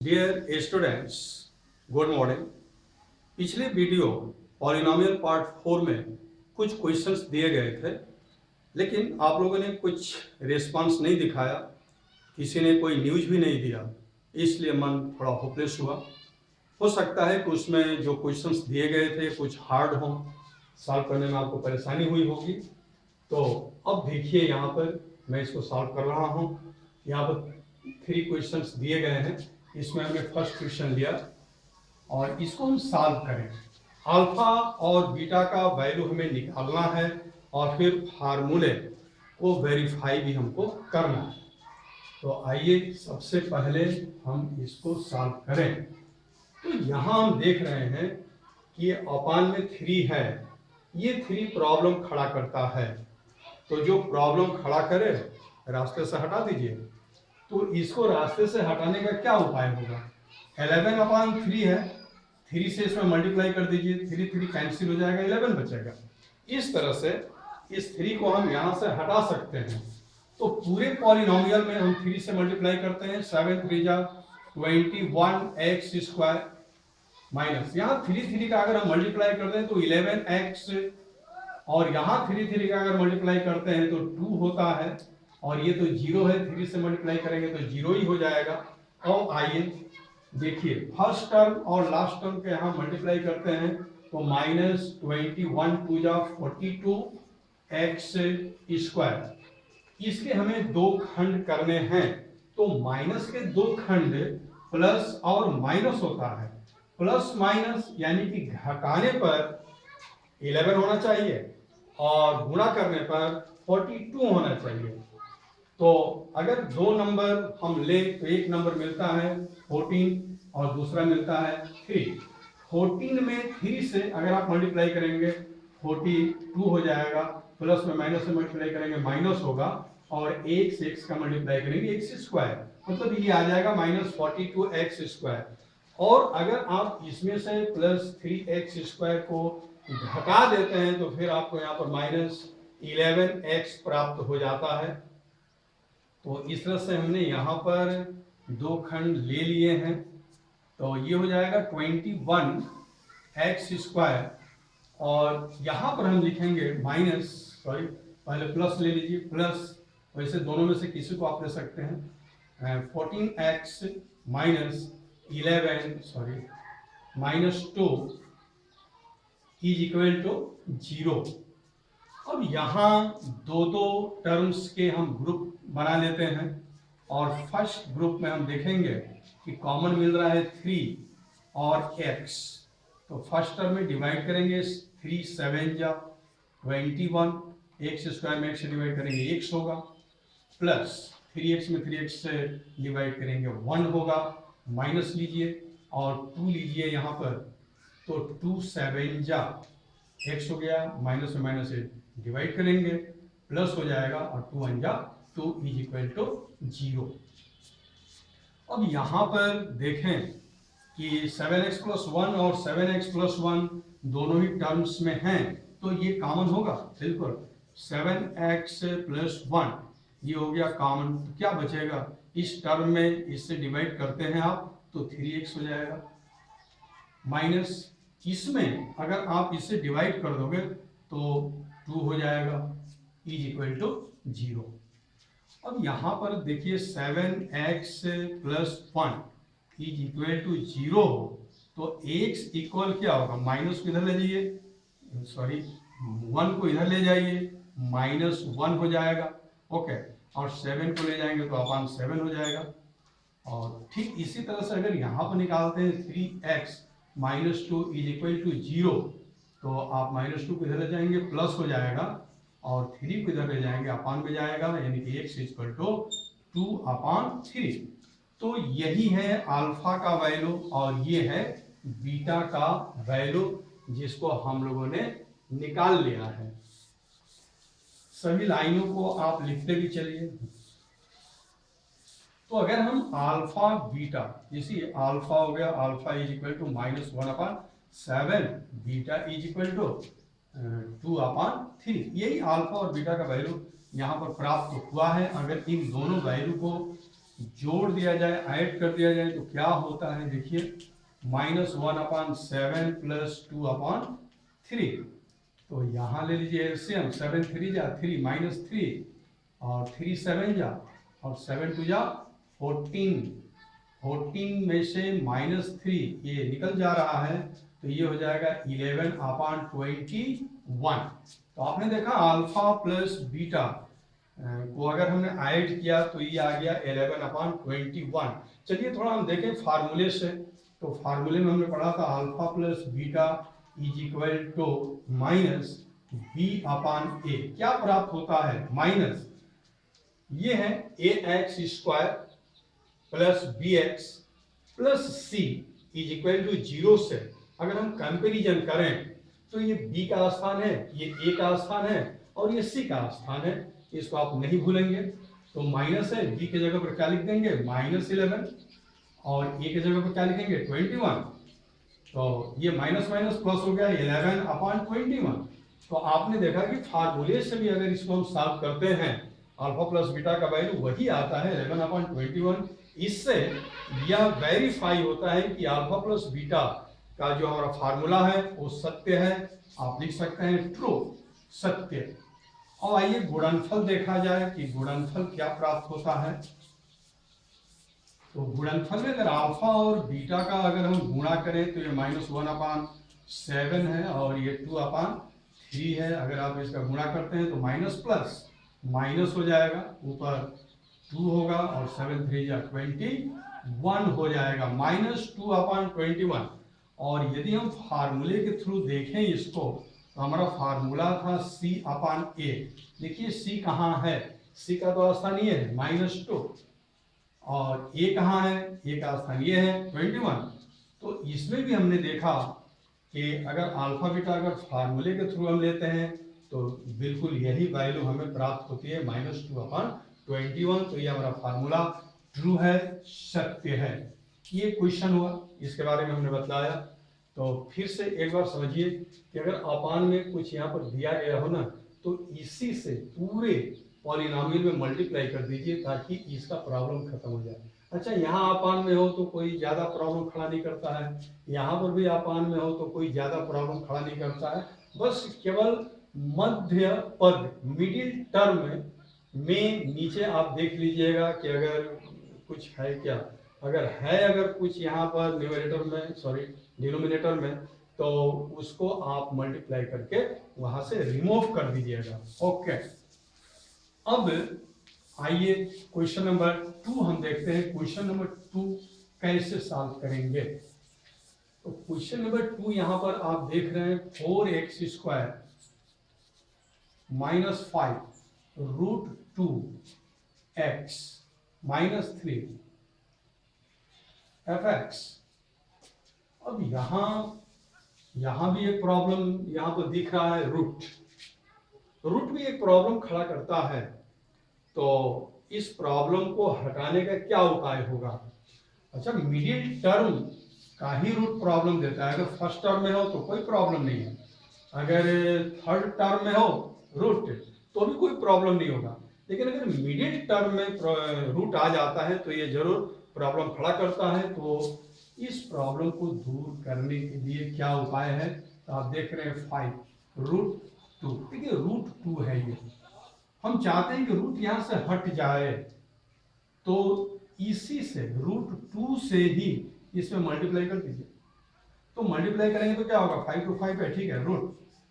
Dear students, good morning. पिछले video polynomial part 4 में कुछ क्वेश्चंस दिए गए थे, लेकिन आप लोगों ने कुछ रिस्पांस नहीं दिखाया, किसी ने कोई न्यूज़ भी नहीं दिया, इसलिए मन थोड़ा होपलेस हुआ। हो सकता है कि उसमें जो क्वेश्चंस दिए गए थे कुछ हार्ड हों, सॉल्व करने में आपको परेशानी हुई होगी। तो अब देखिए, यहाँ पर मैं इसको सॉल्व कर रहा हूँ। यहाँ पर 3 क्वेश्चंस दिए गए हैं। इसमें हमने फर्स्ट क्वेश्चन लिया और इसको हम सॉल्व करें। अल्फा और बीटा का वैल्यू हमें निकालना है और फिर फार्मूले को वेरीफाई भी हमको करना है। तो आइए सबसे पहले हम इसको सॉल्व करें। तो यहाँ हम देख रहे हैं कि अपान में 3 है, ये 3 प्रॉब्लम खड़ा करता है। तो जो प्रॉब्लम खड़ा करे रास्ते से हटा दीजिए। तो इसको रास्ते से हटाने का क्या उपाय होगा? 11/3 है, 3 से इसमें मल्टीप्लाई कर दीजिए, 3 कैंसिल हो जाएगा, 11 बचेगा। इस तरह से इस 3 को हम यहाँ से हटा सकते हैं। तो पूरे पॉलिनोमियल में हम 3 से मल्टीप्लाई करते हैं, 7 3 जा 21x² माइनस यहाँ 3 का अगर हम मल्टीप्लाई करते हैं तो 11x, और यहाँ 3 का अगर मल्टीप्लाई करते हैं तो 2 होता है, और ये तो 0 है, 3 से मल्टीप्लाई करेंगे तो 0 ही हो जाएगा। अब आइए देखिए, फर्स्ट टर्म और लास्ट टर्म के यहाँ मल्टीप्लाई करते हैं तो -21 2 जा 42x²। इसके हमें 2 खंड करने हैं, तो माइनस के 2 खंड प्लस और माइनस होता है। प्लस माइनस यानी कि घटाने पर 11 होना चाहिए और गुणा करने पर 42 होना चाहिए। तो अगर 2 नंबर हम ले तो एक नंबर मिलता है 14 और दूसरा मिलता है 3। 14 में 3 से अगर आप मल्टीप्लाई करेंगे 42 हो जाएगा, प्लस में माइनस से मल्टीप्लाई करेंगे माइनस होगा, और 1 से x का मल्टीप्लाई करेंगे x², मतलब ये आ जाएगा -42x²। और अगर आप इसमें से +3x² को घटा देते हैं तो फिर आपको यहाँ पर -11x प्राप्त हो जाता है। तो इस तरह से हमने यहाँ पर 2 खंड ले लिए हैं, तो ये हो जाएगा 21x², और यहाँ पर हम लिखेंगे पहले प्लस ले लीजिए, प्लस वैसे दोनों में से किसी को आप ले सकते हैं, 14x -2 इज इक्वल टू 0। अब यहाँ दो टर्म्स के हम ग्रुप बना लेते हैं, और फर्स्ट ग्रुप में हम देखेंगे कि कॉमन मिल रहा है 3 और x। तो फर्स्ट टर्म में डिवाइड करेंगे, 3 7 जा 21, x² में x से डिवाइड करेंगे x होगा, प्लस 3x में 3x से डिवाइड करेंगे 1 होगा, माइनस लीजिए और 2 लीजिए यहाँ पर, तो 2 7 जा x हो गया, माइनस में माइनस से डिवाइड करेंगे प्लस हो जाएगा, और 2 1 जा 2 इज इक्वल टू 0। अब यहाँ पर देखें कि 7x + 1 और 7x + 1 दोनों ही टर्म्स में हैं, तो ये कॉमन होगा, बिल्कुल 7x + 1 ये हो गया कॉमन। तो क्या बचेगा इस टर्म में? इससे डिवाइड करते हैं आप तो 3x हो जाएगा, माइनस इसमें अगर आप इससे डिवाइड कर दोगे तो 2 हो जाएगा, इज इक्वल टू 0। अब यहाँ पर देखिए 7x + 1 इज इक्वल टू 0 हो तो x इक्वल क्या होगा? माइनस को इधर ले जाइए, 1 को इधर ले जाइए, -1 हो जाएगा, ओके, और 7 को ले जाएंगे तो अपान 7 हो जाएगा। और ठीक इसी तरह से अगर यहाँ पर निकालते हैं 3x -2 इज इक्वल टू 0, तो आप -2 को इधर ले जाएंगे प्लस हो जाएगा, और 3 को इधर ले जाएंगे अपान में जाएगा, यानी कि x इक्वल टू 2/3। तो यही है अल्फा का वैल्यू और ये है बीटा का वैल्यू, जिसको हम लोगों ने निकाल लिया है। सभी लाइनों को आप लिखते भी चलिए। तो अगर हम अल्फा बीटा, जैसे अल्फा हो गया, alpha is equal to -1/7, beta is equal to 2/3, यही अल्फा और बीटा का वैल्यू यहाँ पर प्राप्त हुआ है। अगर इन दोनों वैल्यू को जोड़ दिया जाए, ऐड कर दिया जाए तो क्या होता है देखिए, -1/7 + 2/3। तो यहाँ ले लीजिए एलसीएम, 7 3 जा 3 -3 और 3 7 जा और 7 2 जा 14। 14 में से -3 ये निकल जा रहा है तो ये हो जाएगा 11/21। तो आपने देखा अल्फा प्लस बीटा को अगर हमने ऐड किया तो ये आ गया 11/21। चलिए थोड़ा हम देखें फार्मूले से। तो फार्मूले में हमने पढ़ा था alpha plus beta is equal to minus b/a। क्या प्राप्त होता है? माइनस ये है ax² plus bx plus c is equal to 0 से अगर हम कंपेरिजन करें तो ये b का स्थान है, ये a का स्थान है और ये c का स्थान है। इसको आप नहीं भूलेंगे। तो माइनस है, b के जगह पर क्या लिख देंगे? -11 और a के जगह पर क्या लिखेंगे? 21। तो ये माइनस माइनस प्लस हो गया 11/21। तो आपने देखा कि फार्मूले से भी अगर इसको हम सॉल्व करते हैं अल्फा प्लस बीटा का वैल्यू वही आता है 11/21। इससे यह वेरीफाई होता है कि अल्फा प्लस बीटा का जो हमारा फार्मूला है वो सत्य है। आप लिख सकते हैं ट्रू, सत्य। और आइए गुणनफल देखा जाए कि गुणनफल क्या प्राप्त होता है। तो गुणनफल में अगर अल्फा और बीटा का अगर हम गुणा करें तो ये -1/7 है और ये 2/3 है। अगर आप इसका गुणा करते हैं तो माइनस प्लस माइनस हो जाएगा, ऊपर 2 होगा और 7 3 जा 21 हो जाएगा, -2/21। और यदि हम फार्मूले के थ्रू देखें इसको तो हमारा फार्मूला था c/a। देखिए c कहाँ है? c का तो स्थान ये है -2 और a कहाँ है? a का स्थान ये है 21। तो इसमें भी हमने देखा कि अगर अल्फा बीटा अगर फार्मूले के थ्रू हम लेते हैं तो बिल्कुल यही वैल्यू हमें प्राप्त होती है -2/21। तो ये हमारा फार्मूला ट्रू है, सत्य है। ये क्वेश्चन हुआ, इसके बारे में हमने बताया। तो फिर से एक बार समझिए कि अगर अपान में कुछ यहाँ पर दिया गया हो ना तो इसी से पूरे पॉलिनोमियल में मल्टीप्लाई कर दीजिए ताकि इसका प्रॉब्लम खत्म हो जाए। अच्छा, यहाँ अपान में हो तो कोई ज्यादा प्रॉब्लम खड़ा नहीं करता है, यहाँ पर भी अपान में हो तो कोई ज्यादा प्रॉब्लम खड़ा नहीं करता है। बस केवल मध्य पद मिडिल टर्म में नीचे आप देख लीजिएगा कि अगर कुछ है क्या। अगर है अगर कुछ यहाँ पर न्यूमरेटर में, सॉरी डिनोमिनेटर में, तो उसको आप मल्टीप्लाई करके वहां से रिमूव कर दीजिएगा। ओके, अब आइए क्वेश्चन नंबर 2 हम देखते हैं। क्वेश्चन नंबर 2 कैसे सॉल्व करेंगे। तो क्वेश्चन नंबर 2 यहां पर आप देख रहे हैं 4x² - 5 √2x - 3 fx। अब यहां भी एक प्रॉब्लम यहां पर दिख रहा है, रूट भी एक प्रॉब्लम खड़ा करता है। तो इस प्रॉब्लम को हटाने का क्या उपाय होगा? अच्छा, मिडिल टर्म का ही रूट प्रॉब्लम देता है। अगर फर्स्ट टर्म में हो तो कोई प्रॉब्लम नहीं है, अगर थर्ड टर्म में हो रूट तो भी कोई प्रॉब्लम नहीं होगा, लेकिन अगर मिडिल टर्म में रूट आ जाता है तो ये जरूर प्रॉब्लम खड़ा करता है। तो इस प्रॉब्लम को दूर करने के लिए क्या उपाय है? तो आप देख रहे हैं 5 √2। देखिए √2 है ये, हम चाहते हैं कि रूट यहां से हट जाए, तो इसी से √2 से ही इसमें मल्टीप्लाई कर दीजिए। तो मल्टीप्लाई करेंगे तो क्या होगा? 5 to 5 है, ठीक है।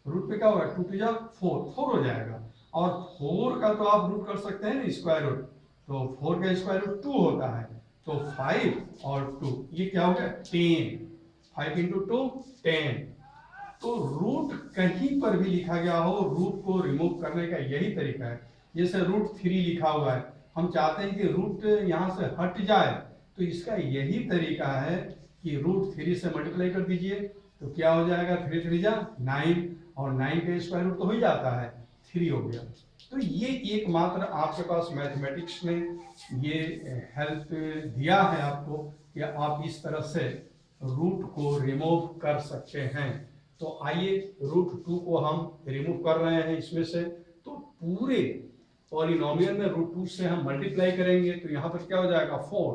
रूट पे क्या होगा? 2 to 4 हो जाएगा। और 4 का तो आप रूट कर सकते हैं ना, स्क्वायर रूट। तो 4 का स्क्वायर रूट 2 होता है। तो 5 और 2 ये क्या हो गया? 10। 5 × 2 10। तो रूट कहीं पर भी लिखा गया हो, रूट को रिमूव करने का यही तरीका है। जैसे √3 लिखा हुआ है, हम चाहते हैं कि रूट यहां से हट जाए, तो इसका यही तरीका है कि √3 से मल्टीप्लाई कर दीजिए। तो क्या हो जाएगा? 3 3 जा 9 और 9 का स्क्वायर रूट तो हो ही जाता है, 3 हो गया। तो ये एकमात्र आपके पास मैथमेटिक्स में ये हेल्प दिया है आपको कि आप इस तरह से रूट को रिमूव कर सकते हैं। तो आइए √2 को हम रिमूव कर रहे हैं इसमें से। तो पूरे पॉलिनोमियल में रूट 2 से हम मल्टीप्लाई करेंगे तो यहाँ पर क्या हो जाएगा 4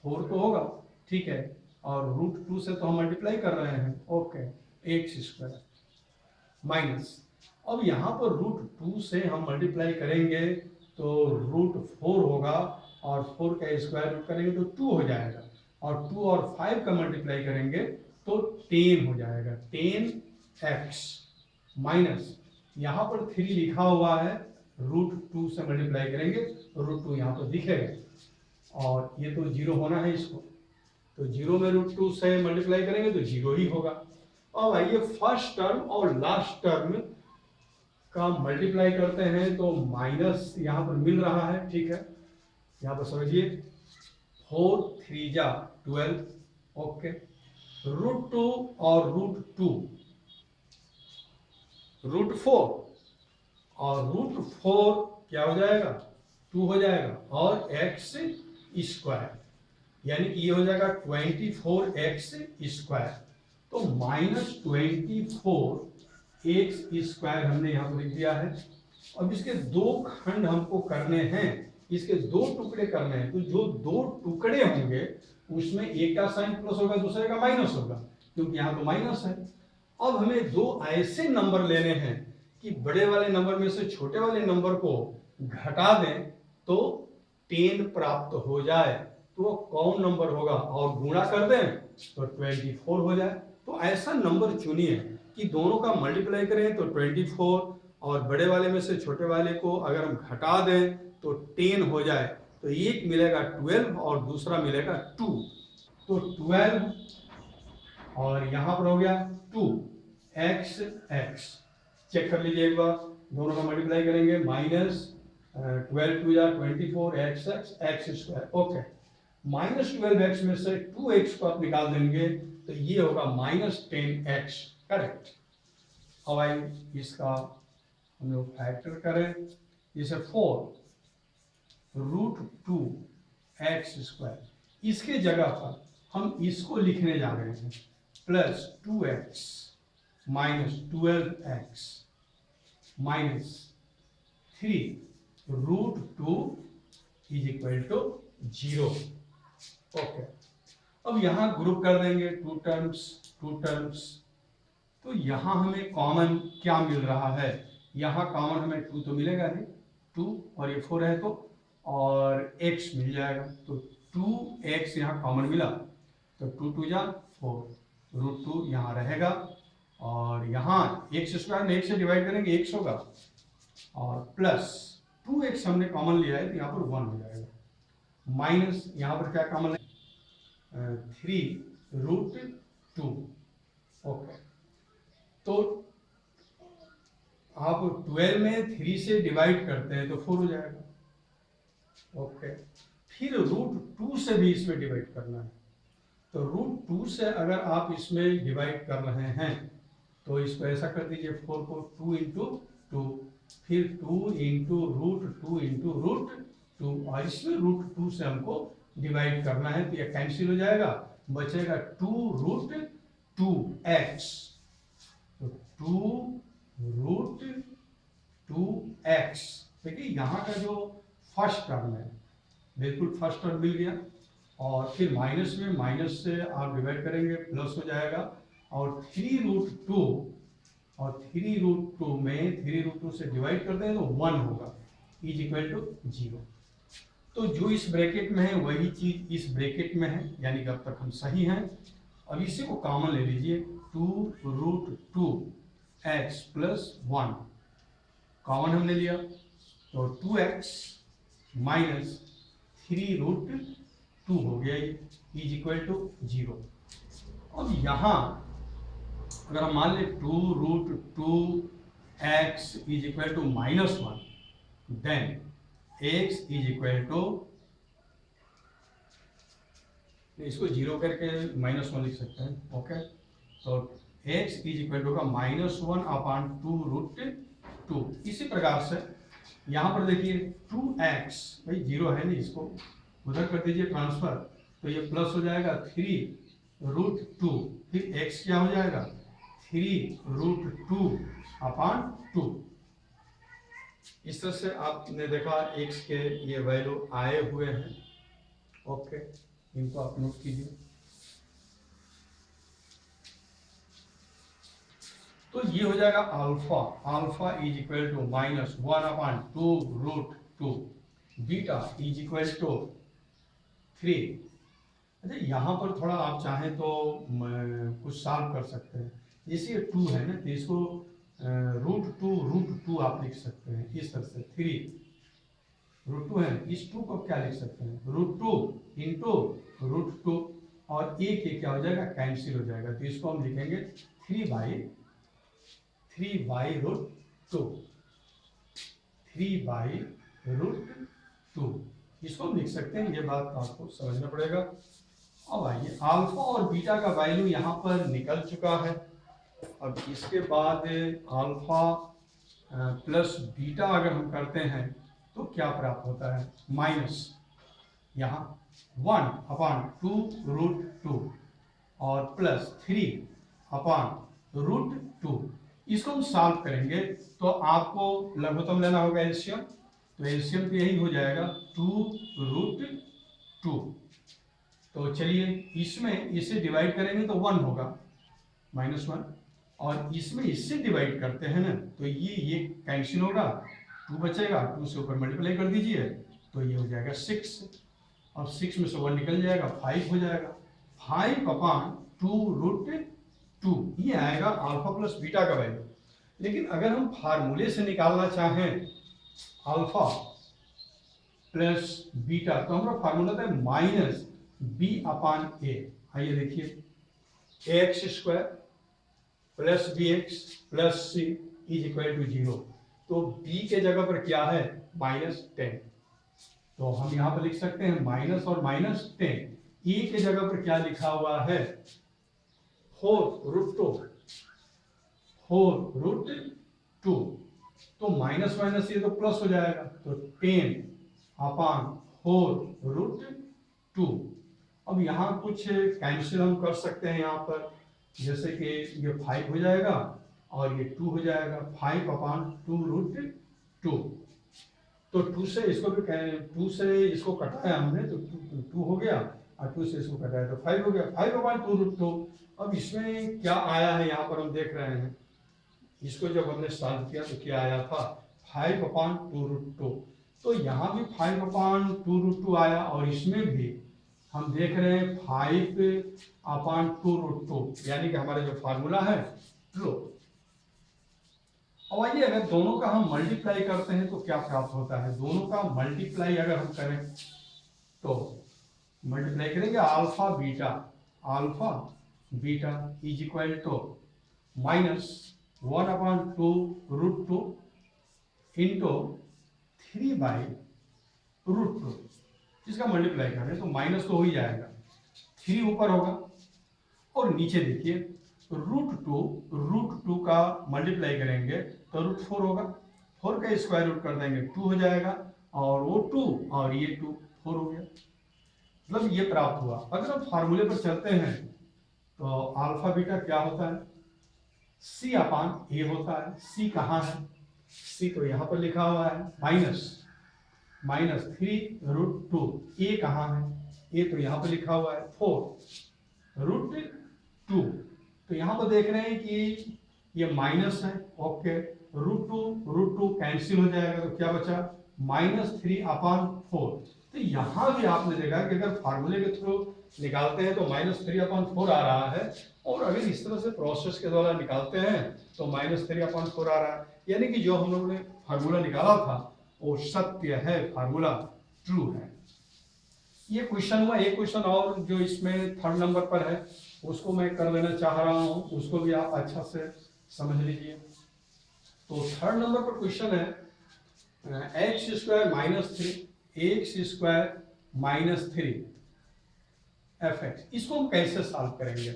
तो होगा, ठीक है, और रूट 2 से तो हम मल्टीप्लाई कर रहे हैं, ओके, एक्स स्क्वायर माइनस, अब यहाँ पर रूट 2 से हम मल्टीप्लाई करेंगे तो रूट 4 होगा और 4 का स्क्वायर रूट करेंगे तो 2 हो जाएगा, और 2 और 5 का मल्टीप्लाई करेंगे तो 10 हो जाएगा, 10x माइनस यहाँ पर 3 लिखा हुआ है, रूट 2 से मल्टीप्लाई करेंगे तो रूट 2 यहाँ पर दिखेगा और ये तो 0 होना है इसको, तो 0 में रूट 2 से मल्टीप्लाई करेंगे तो 0 ही होगा। अब आइए फर्स्ट टर्म और लास्ट टर्म का मल्टीप्लाई करते हैं तो माइनस यहाँ पर मिल रहा है, ठीक है, यहाँ पर समझिए 4 3 जा 12, ओके, रूट 2 और रूट 4 और रूट 4 क्या हो जाएगा 2 हो जाएगा और एक्स स्क्वायर, यानी कि ये हो जाएगा 24x स्क्वायर, तो -24x स्क्वायर हमने यहाँ पर लिख दिया है। अब इसके दो खंड हमको करने हैं, इसके दो टुकड़े करने हैं, तो जो दो टुकड़े होंगे उसमें एक का साइन प्लस होगा दूसरे का माइनस होगा, क्योंकि यहाँ तो माइनस है। अब हमें दो ऐसे नंबर लेने हैं कि बड़े वाले नंबर में से छोटे वाले नंबर को घटा दें तो 10 प्राप्त हो जाए, तो वो कौन नंबर होगा, और गुणा कर दें तो 24 हो जाए। तो ऐसा नंबर चुनिए कि दोनों का मल्टीप्लाई करें तो 24 और बड़े वाले में से छोटे वाले को अगर हम घटा दें तो 10 हो जाए, तो एक मिलेगा 12 और दूसरा मिलेगा 2, तो 12 और यहाँ पर हो गया 2x चेक कर लीजिए एक बार, दोनों का मल्टीप्लाई करेंगे -12 2 जा 24 x स्क्वायर, ओके, -12x में से 2x को आप निकाल देंगे तो ये होगा -10x, करेक्ट। अब आइए इसका हम लोग फैक्टर करें, जैसे 4 रूट 2x स्क्वायर, इसके जगह पर हम इसको लिखने जा रहे हैं plus 2x minus 12x minus 3 root 2 is equal to 0, okay. अब यहाँ ग्रुप कर देंगे टू टर्म्स, तो यहाँ हमें कॉमन क्या मिल रहा है, यहाँ कॉमन हमें 2 तो मिलेगा नहीं, 2 और ये 4 है तो, और x मिल जाएगा, तो 2x यहाँ कॉमन मिला तो 2 2 जा 4, रूट 2 यहाँ रहेगा, और यहाँ x स्क्वायर में 1 से डिवाइड करेंगे x होगा, और प्लस 2x हमने कॉमन लिया है तो यहाँ पर 1 हो जाएगा, माइनस यहाँ पर क्या कॉमन है 3 रूट 2, ओके, तो आप 12 में 3 से डिवाइड करते हैं तो 4 हो जाएगा, ओके, फिर रूट 2 से भी इसमें डिवाइड करना है, तो रूट 2 से अगर आप इसमें डिवाइड कर रहे हैं तो इसको ऐसा कर दीजिए 4 को 2 इंटू 2, फिर 2 इंटू रूट 2 और इसमें रूट 2 से हमको डिवाइड करना है, तो ये कैंसिल हो जाएगा, बचेगा 2 रूट 2x, तो 2 रूट 2x, देखिए यहाँ का जो फर्स्ट टर्म है बिल्कुल फर्स्ट टर्म मिल गया, और फिर माइनस में माइनस से आप डिवाइड करेंगे प्लस हो जाएगा, और 3 रूट 2 और 3 रूट 2 में 3 रूट 2 से डिवाइड करते हैं तो 1 होगा, इज इक्वल टू 0। तो जो इस ब्रैकेट में है वही चीज इस ब्रैकेट में है, यानी कि अब तक हम सही हैं। अब इसी को कॉमन ले लीजिए, 2 रूट 2x प्लस 1 कॉमन हमने लिया, तो 2x माइनस 3 रूट 2 हो गया, इज इक्वल टू 0। अब यहाँ अगर हम मान लें 2 root 2x is equal to -1, then x is equal to, इसको 0 करके -1 लिख सकते हैं, ओके, तो x इज इक्वल टू का -1 अपॉन 2 रूट 2। इसी प्रकार से यहाँ पर देखिए 2x, भाई 0 है नहीं, इसको उधर कर दीजिए ट्रांसफर, तो ये प्लस हो जाएगा 3 रूट 2, फिर x क्या हो जाएगा 3 रूट 2 अपॉन 2, इस तरह से आपने देखा x के ये वैल्यू आए हुए हैं। ओके, इनको आप नोट कीजिए। तो ये हो जाएगा alpha, alpha is equal to -1/2√2, beta is equal to 3। अच्छा, यहाँ पर थोड़ा आप चाहें तो कुछ सॉल्व कर सकते हैं। जैसे ये 2 है ना, तो इसको √2 आप लिख सकते हैं इस तरह से। 3√2 है, इस 2 को क्या लिख सकते हैं, √2 इंटू √2, और एक क्या हो जाएगा, कैंसिल हो जाएगा। तो इसको हम लिखेंगे 3/√2, 3/√2, इसको हम लिख सकते हैं। ये बात आपको समझना पड़ेगा। अब आइए, अल्फा और बीटा का वैल्यू यहाँ पर निकल चुका है। अब इसके बाद अल्फा प्लस बीटा अगर हम करते हैं तो क्या प्राप्त होता है, माइनस यहाँ 1/2√2 और प्लस 3/√2। इसको हम सॉल्व करेंगे तो आपको लघुत्तम लेना होगा, एलसीएम। तो एलसीएम तो यही हो जाएगा 2√2। तो चलिए, इसमें इससे डिवाइड करेंगे तो 1 होगा, -1, और इसमें इससे डिवाइड करते हैं ना तो ये कैंसिल होगा, 2 बचेगा, 2 से ऊपर मल्टीप्लाई कर दीजिए तो ये हो जाएगा 6। अब 6 में से 1 निकल जाएगा, 5 हो जाएगा। 5/2√2 ये आएगा अल्फा प्लस बीटा का वैल्यू। लेकिन अगर हम फार्मूले से निकालना चाहें अल्फा प्लस बीटा, तो हमारा फार्मूला था -b/a। आइए देखिए, ax² plus bx plus c is equal to 0। तो b के जगह पर क्या है, -10। तो हम यहां पर लिख सकते हैं माइनस और -10। e के जगह पर क्या लिखा हुआ है, 4√2। तो माइनस माइनस ये तो प्लस हो जाएगा, तो 10/4√2। अब यहाँ कुछ कैंसिल हम कर सकते हैं यहाँ पर, जैसे कि ये 5 हो जाएगा और ये 2 हो जाएगा, 5/2√2। तो 2 से इसको भी 2 से इसको कटाया हमने तो 2 हो गया, और 2 से इसको कटाया तो 5 हो गया, 5/2√2। अब इसमें क्या आया है यहाँ पर हम देख रहे हैं, इसको जब हमने सॉल्व किया तो क्या आया था, 5/2√2। तो यहाँ भी 5/2√2 आया, और इसमें भी हम देख रहे हैं 5/2√2, यानी कि हमारा जो फार्मूला है ट्रू। अब आइए, अगर दोनों का हम मल्टीप्लाई करते हैं तो क्या प्राप्त होता है। दोनों का मल्टीप्लाई अगर हम करें तो मल्टीप्लाई करेंगे alpha beta is equal to -1/2√2 into 3/√2। इसका मल्टीप्लाई करें तो माइनस तो हो ही जाएगा, 3 ऊपर होगा, और नीचे देखिए √2 का मल्टीप्लाई करेंगे तो √4 होगा, 4 का स्क्वायर रूट कर देंगे 2 हो जाएगा, और वो 2 और ये 2 4 हो गया। मतलब ये प्राप्त हुआ। अगर हम फार्मूले पर चलते हैं तो अल्फा बीटा क्या होता है, c/a होता है। c कहाँ है, c तो यहाँ पर लिखा हुआ है, -3√2। a कहाँ है, a तो यहाँ पर लिखा हुआ है 4√2। तो यहाँ पर देख रहे हैं कि ये माइनस है। ओके, √2 कैंसिल हो जाएगा, तो क्या बचा, -3/4। तो यहाँ भी आपने देखा कि अगर फार्मूले के थ्रू निकालते हैं तो -3/4 आ रहा है, और अगर इस तरह से प्रोसेस के द्वारा निकालते हैं तो -3/4 आ रहा है। यानी कि जो हम लोगों ने फार्मूला निकाला था वो सत्य है, फार्मूला ट्रू है। ये क्वेश्चन हुआ। एक क्वेश्चन और जो इसमें 3rd नंबर पर है उसको मैं कर देना चाह रहा हूं, उसको भी आप अच्छा से समझ लीजिए। तो 3rd नंबर पर क्वेश्चन है x² - 3 fx। इसको हम कैसे सॉल्व करेंगे।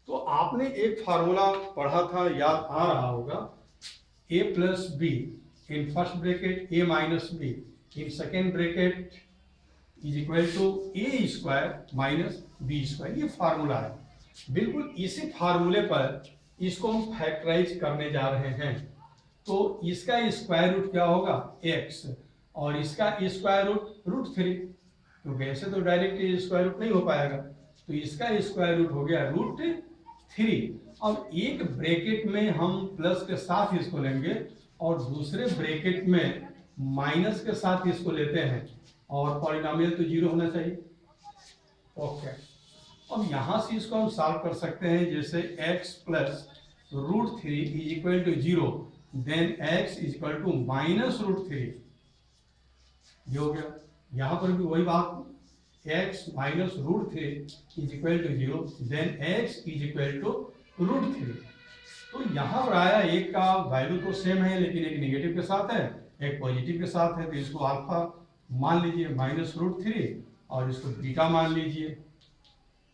तो आपने एक फार्मूला पढ़ा था, याद आ रहा होगा, a + b in first bracket a - b in second bracket is equal to a² - b²। ये फार्मूला है। बिल्कुल इसी फार्मूले पर इसको हम फैक्टराइज करने जा रहे हैं। तो इसका स्क्वायर रूट क्या होगा x, और इसका स्क्वायर रूट 3, क्योंकि ऐसे तो डायरेक्ट स्क्वायर रूट नहीं हो पाएगा, तो इसका स्क्वायर रूट हो गया √3। अब एक ब्रैकेट में हम प्लस के साथ इसको लेंगे और दूसरे ब्रैकेट में माइनस के साथ इसको लेते हैं, और पॉलिनोमियल तो 0 होना चाहिए। ओके, अब यहां से इसको हम सॉल्व कर सकते हैं, जैसे x plus √3 is equal to 0, then x is equal to minus √3। ये हो गया। यहां पर भी वही बात, x minus √3 is equal to 0, then x is equal to √3। तो यहाँ पर आया, एक का वैल्यू तो सेम है लेकिन एक नेगेटिव के साथ है, एक पॉजिटिव के साथ है, तो इसको अल्फा मान लीजिए माइनस √3 और इसको बीटा मान लीजिए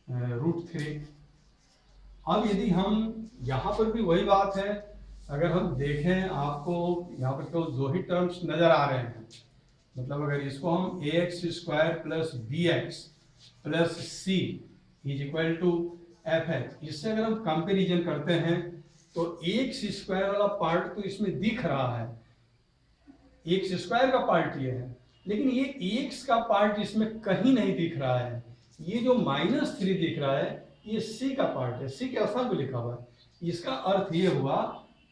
√3। अब यदि हम यहाँ पर भी वही बात है, अगर हम देखें, आपको यहाँ पर केवल दो ही टर्म्स नजर आ रहे हैं, मतलब अगर इसको हम ax² plus bx plus c is equal to fx, इससे अगर हम कंपेरिजन करते हैं तो x² वाला पार्ट तो इसमें दिख रहा है, x² का पार्ट ये है, लेकिन ये x का पार्ट इसमें कहीं नहीं दिख रहा है। ये जो -3 दिख रहा है ये c का पार्ट है, c के स्थान पे लिखा हुआ है। इसका अर्थ ये हुआ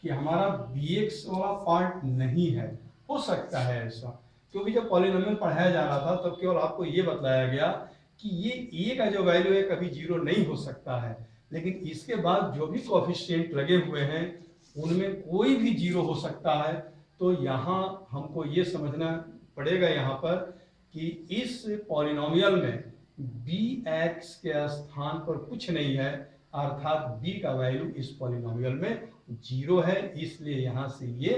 कि हमारा bx वाला पार्ट नहीं है। हो सकता है ऐसा, क्योंकि जब पॉलिनोमियल पढ़ाया जा रहा था तब केवल आपको ये बताया गया कि ये a का जो वैल्यू है कभी 0 नहीं हो सकता है, लेकिन इसके बाद जो भी कोएफिशिएंट लगे हुए हैं उनमें कोई भी 0 हो सकता है। तो यहाँ हमको ये समझना पड़ेगा यहाँ पर कि इस पॉलिनोमियल में bx के स्थान पर कुछ नहीं है, अर्थात b का वैल्यू इस पॉलिनोमियल में 0 है, इसलिए यहाँ से ये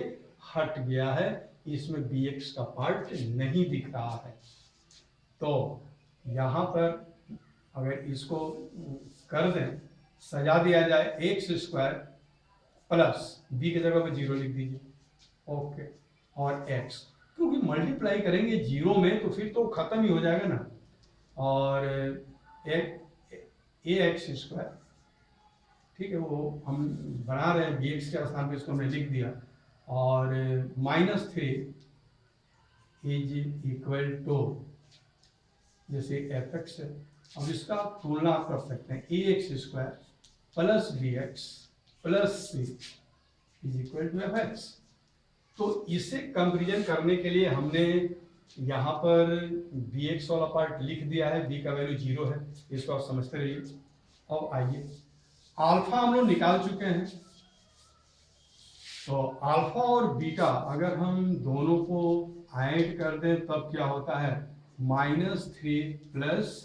हट गया है, इसमें bx का पार्ट नहीं दिख रहा है। तो यहाँ पर अगर इसको कर दें, सजा दिया जाए, x² प्लस b की जगह पर 0 लिख दीजिए, ओके, और x, क्योंकि मल्टीप्लाई करेंगे 0 में तो फिर तो खत्म ही हो जाएगा ना, और ax², ठीक है, वो हम बना रहे हैं bx के स्थान पे, इसको हमने लिख दिया, और -3 इज इक्वल टू जैसे fx है। अब इसका तुलना आप कर सकते हैं, ax² plus bx plus c is equal to fx। तो इसे कंपेरिजन करने के लिए हमने यहाँ पर bx वाला पार्ट लिख दिया है, b का वैल्यू 0 है, इसको आप समझते रहिए। अब आइए, अल्फा हम लोग निकाल चुके हैं, तो अल्फा और बीटा अगर हम दोनों को ऐड कर दें तब क्या होता है, -3 प्लस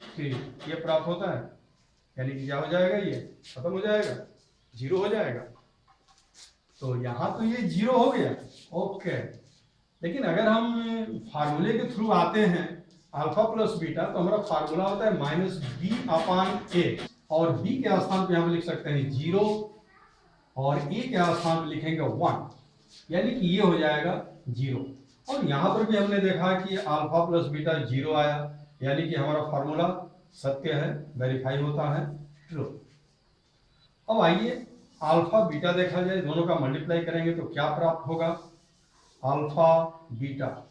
3, ये प्राप्त होता है, यानी कि क्या हो जाएगा, ये खत्म हो जाएगा, 0 हो जाएगा। तो यहाँ तो ये 0 हो गया, ओके। लेकिन अगर हम फार्मूले के थ्रू आते हैं अल्फा प्लस बीटा, तो हमारा फार्मूला होता है -b/a, और b के स्थान पे हम लिख सकते हैं 0 और a के स्थान पे लिखेंगे 1, यानी कि ये हो जाएगा 0। और यहाँ पर भी हमने देखा कि अल्फा प्लस बीटा 0 आया, यानी कि हमारा फार्मूला सत्य है, वेरीफाई होता है, ट्रू। अब आइए अल्फा बीटा देखा जाए, दोनों का मल्टीप्लाई करेंगे तो क्या प्राप्त होगा, अल्फा बीटा,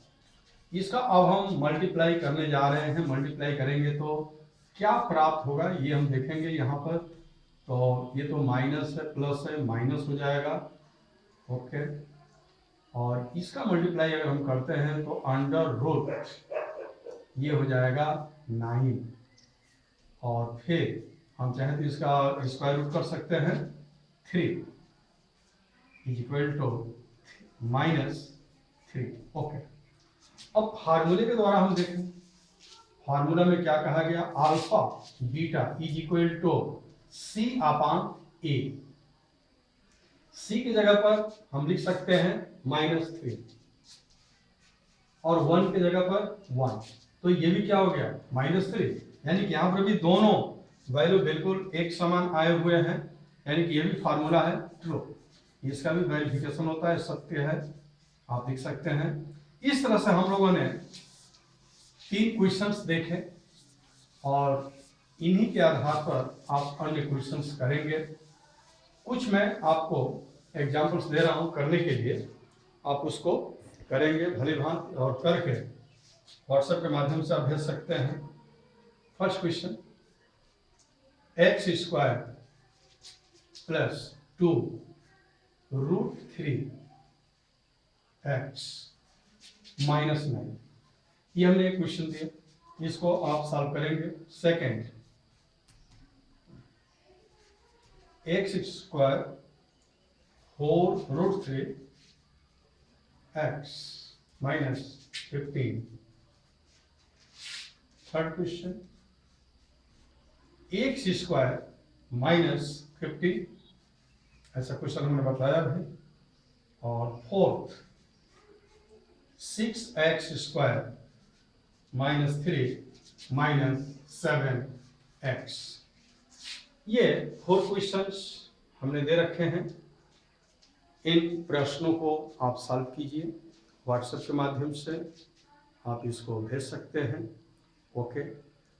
इसका अब हम मल्टीप्लाई करने जा रहे हैं। मल्टीप्लाई करेंगे तो क्या प्राप्त होगा ये हम देखेंगे यहाँ पर। तो ये तो माइनस है, प्लस है, माइनस हो जाएगा, ओके। और इसका मल्टीप्लाई अगर हम करते हैं तो अंडर रूट ये हो जाएगा 9, और फिर हम चाहें तो इसका स्क्वायर रूट कर सकते हैं 3 इज इक्वल टू -3, ओके। अब फार्मूले के द्वारा हम देखें, फार्मूला में क्या कहा गया, alpha beta is equal to c/a, c की जगह पर हम लिख सकते हैं -3 और 1 की जगह पर 1, तो ये भी क्या हो गया -3, यानी कि यहाँ पर भी दोनों वैल्यू बिल्कुल एक समान आए हुए हैं, यानी कि ये भी फार्मूला है ट्रू, इसका भी वेरिफिकेशन होता है, सत्य है, आप लिख सकते हैं। इस तरह से हम लोगों ने 3 क्वेश्चंस देखे और इन्हीं के आधार पर आप अन्य क्वेश्चंस करेंगे। कुछ मैं आपको एग्जाम्पल्स दे रहा हूँ करने के लिए, आप उसको करेंगे भली भांति और करके व्हाट्सएप के माध्यम से आप भेज सकते हैं। First question, x² plus 2 root 3x minus 9, ये हमने एक क्वेश्चन दिया, इसको आप सॉल्व करेंगे। Second, x² 4 root 3x minus 15। Third question, x² minus 15, ऐसा क्वेश्चन हमने बताया भी। और fourth, 6x² minus 3 minus 7x। ये 4 क्वेश्चंस हमने दे रखे हैं। इन प्रश्नों को आप सॉल्व कीजिए, व्हाट्सएप के माध्यम से आप इसको भेज सकते हैं। ओके,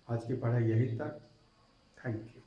आज की पढ़ाई यहीं तक। Thank you.